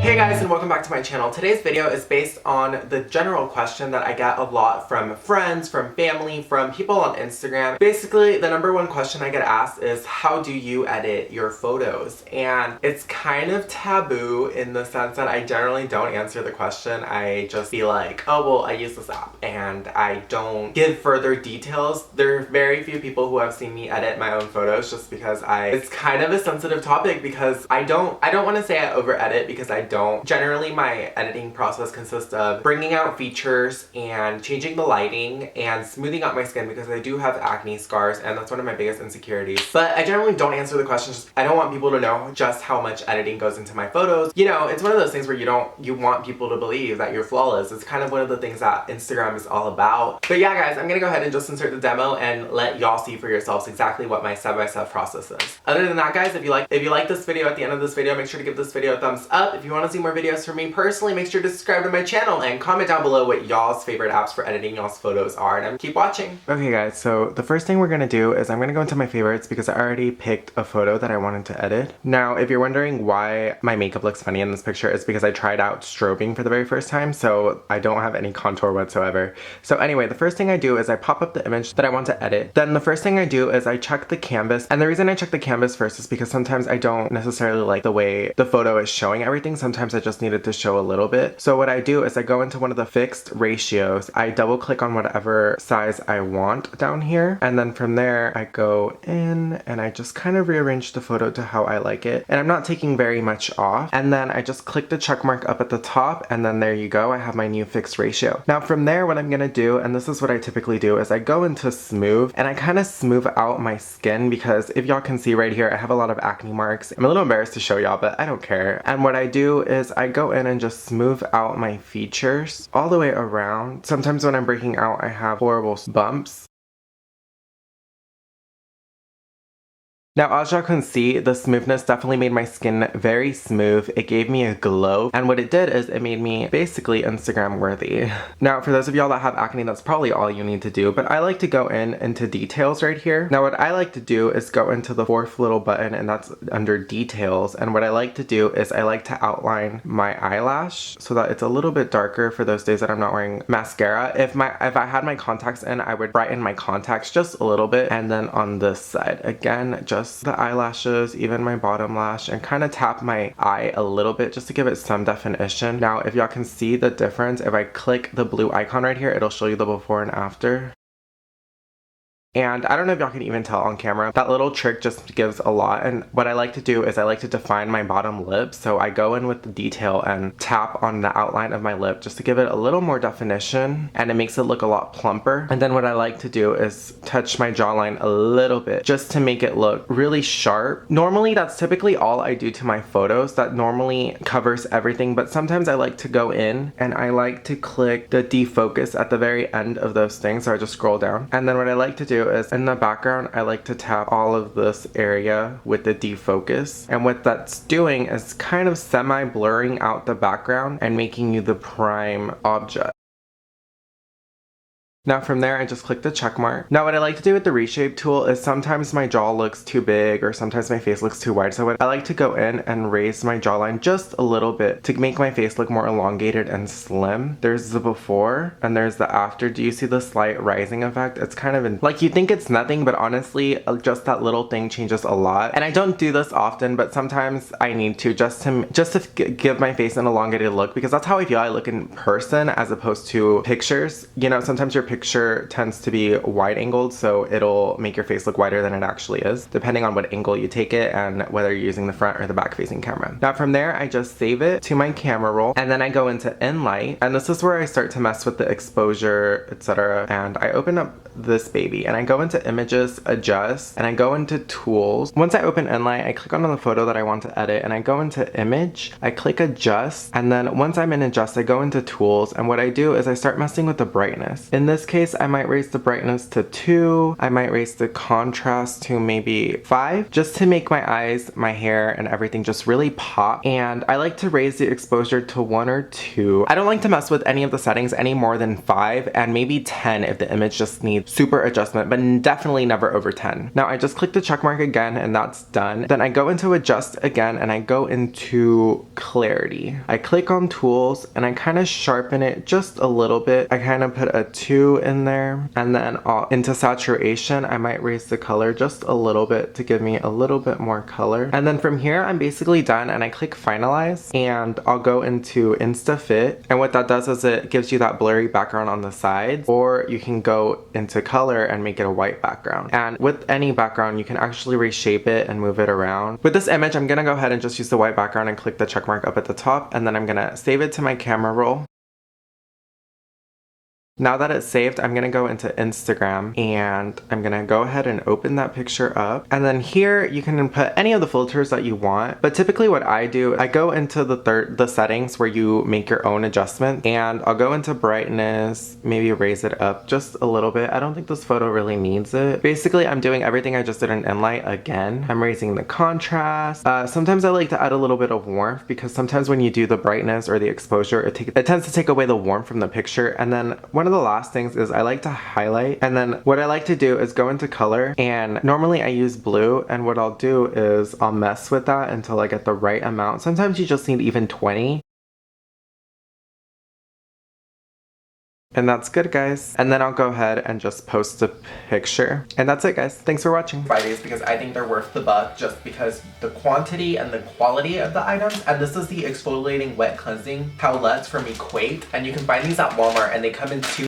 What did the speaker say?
Hey guys, and welcome back to my channel. Today's video is based on the general question that I get a lot from friends, from family, from people on Instagram. Basically, the number one question I get asked is, how do you edit your photos? And it's kind of taboo in the sense that I generally don't answer the question. I just be like, oh well, I use this app, and I don't give further details. There are very few people who have seen me edit my own photos just because it's kind of a sensitive topic because I don't want to say I over edit because I don't. Generally, my editing process consists of bringing out features and changing the lighting and smoothing out my skin because I do have acne scars and that's one of my biggest insecurities. But I generally don't answer the questions. I don't want people to know just how much editing goes into my photos. You know, it's one of those things where you want people to believe that you're flawless. It's kind of one of the things that Instagram is all about. But yeah, guys, I'm gonna go ahead and just insert the demo and let y'all see for yourselves exactly what my step-by-step process is. Other than that, guys, if you like this video, at the end of this video, make sure to give this video a thumbs up. If you want to see more videos from me personally, make sure to subscribe to my channel and comment down below what y'all's favorite apps for editing y'all's photos are, and keep watching. Okay guys, so the first thing we're gonna do is I'm gonna go into my favorites because I already picked a photo that I wanted to edit. Now, if you're wondering why my makeup looks funny in this picture, it's because I tried out strobing for the very first time, so I don't have any contour whatsoever. So anyway, the first thing I do is I pop up the image that I want to edit. Then the first thing I do is I check the canvas, and the reason I check the canvas first is because sometimes I don't necessarily like the way the photo is showing everything. Sometimes I just need it to show a little bit. So what I do is I go into one of the fixed ratios, I double click on whatever size I want down here, and then from there I go in and I just kind of rearrange the photo to how I like it, and I'm not taking very much off, and then I just click the check mark up at the top, and then there you go, I have my new fixed ratio. Now from there, what I'm gonna do, and this is what I typically do, is I go into smooth and I kind of smooth out my skin because if y'all can see right here, I have a lot of acne marks. I'm a little embarrassed to show y'all, but I don't care. And what I do is I go in and just smooth out my features all the way around. Sometimes when I'm breaking out, I have horrible bumps. Now, as y'all can see, the smoothness definitely made my skin very smooth. It gave me a glow, and what it did is it made me basically Instagram worthy. Now, for those of y'all that have acne, that's probably all you need to do, but I like to go into details right here. Now, what I like to do is go into the fourth little button, and that's under details, and what I like to do is I like to outline my eyelash so that it's a little bit darker for those days that I'm not wearing mascara. If I had my contacts in, I would brighten my contacts just a little bit, and then on this side, again, just the eyelashes, even my bottom lash, and kind of tap my eye a little bit just to give it some definition. Now, if y'all can see the difference, if I click the blue icon right here, it'll show you the before and after. And I don't know if y'all can even tell on camera, that little trick just gives a lot. And what I like to do is I like to define my bottom lip. So I go in with the detail and tap on the outline of my lip just to give it a little more definition, and it makes it look a lot plumper. And then what I like to do is touch my jawline a little bit just to make it look really sharp. Normally, that's typically all I do to my photos. That normally covers everything, but sometimes I like to go in and I like to click the defocus at the very end of those things. So I just scroll down, and then what I like to do is in the background, I like to tap all of this area with the defocus, and what that's doing is kind of semi-blurring out the background and making you the prime object. Now from there, I just click the check mark. Now what I like to do with the reshape tool is sometimes my jaw looks too big or sometimes my face looks too wide. So what I like to go in and raise my jawline just a little bit to make my face look more elongated and slim. There's the before and there's the after. Do you see the slight rising effect? It's kind of like you think it's nothing, but honestly, just that little thing changes a lot. And I don't do this often, but sometimes I need to just to give my face an elongated look, because that's how I feel I look in person as opposed to pictures. You know, sometimes your picture tends to be wide angled, so it'll make your face look wider than it actually is, depending on what angle you take it and whether you're using the front or the back facing camera. Now from there, I just save it to my camera roll, and then I go into Enlight, and this is where I start to mess with the exposure, etc. And I open up this baby and I go into images, adjust, and I go into tools. Once I open Enlight, I click on the photo that I want to edit and I go into image, I click adjust, and then once I'm in adjust, I go into tools, and what I do is I start messing with the brightness. In this case, I might raise the brightness to 2, I might raise the contrast to maybe 5, just to make my eyes, my hair, and everything just really pop. And I like to raise the exposure to 1 or 2. I don't like to mess with any of the settings any more than 5, and maybe 10 if the image just needs need super adjustment, but definitely never over 10. Now I just click the check mark again and that's done. Then I go into adjust again and I go into clarity. I click on tools and I kind of sharpen it just a little bit. I kind of put a 2 in there, and then into saturation I might raise the color just a little bit to give me a little bit more color. And then from here I'm basically done, and I click finalize and I'll go into Insta Fit, and what that does is it gives you that blurry background on the sides, or you can go into color and make it a white background. And with any background you can actually reshape it and move it around. With this image I'm gonna go ahead and just use the white background and click the check mark up at the top, and then I'm gonna save it to my camera roll. Now that it's saved, I'm gonna go into Instagram and I'm gonna go ahead and open that picture up. And then here you can input any of the filters that you want. But typically what I do, I go into the settings where you make your own adjustment, and I'll go into brightness, maybe raise it up just a little bit. I don't think this photo really needs it. Basically, I'm doing everything I just did in Enlight again. I'm raising the contrast. Sometimes I like to add a little bit of warmth, because sometimes when you do the brightness or the exposure, it tends to take away the warmth from the picture. And then one of the last things is I like to highlight, and then what I like to do is go into color, and normally I use blue, and what I'll do is I'll mess with that until I get the right amount. Sometimes you just need even 20. And that's good, guys. And then I'll go ahead and just post a picture. And that's it, guys. Thanks for watching. Buy these because I think they're worth the buck, just because the quantity and the quality of the items. And this is the exfoliating wet cleansing towelettes from Equate. And you can find these at Walmart, and they come in 2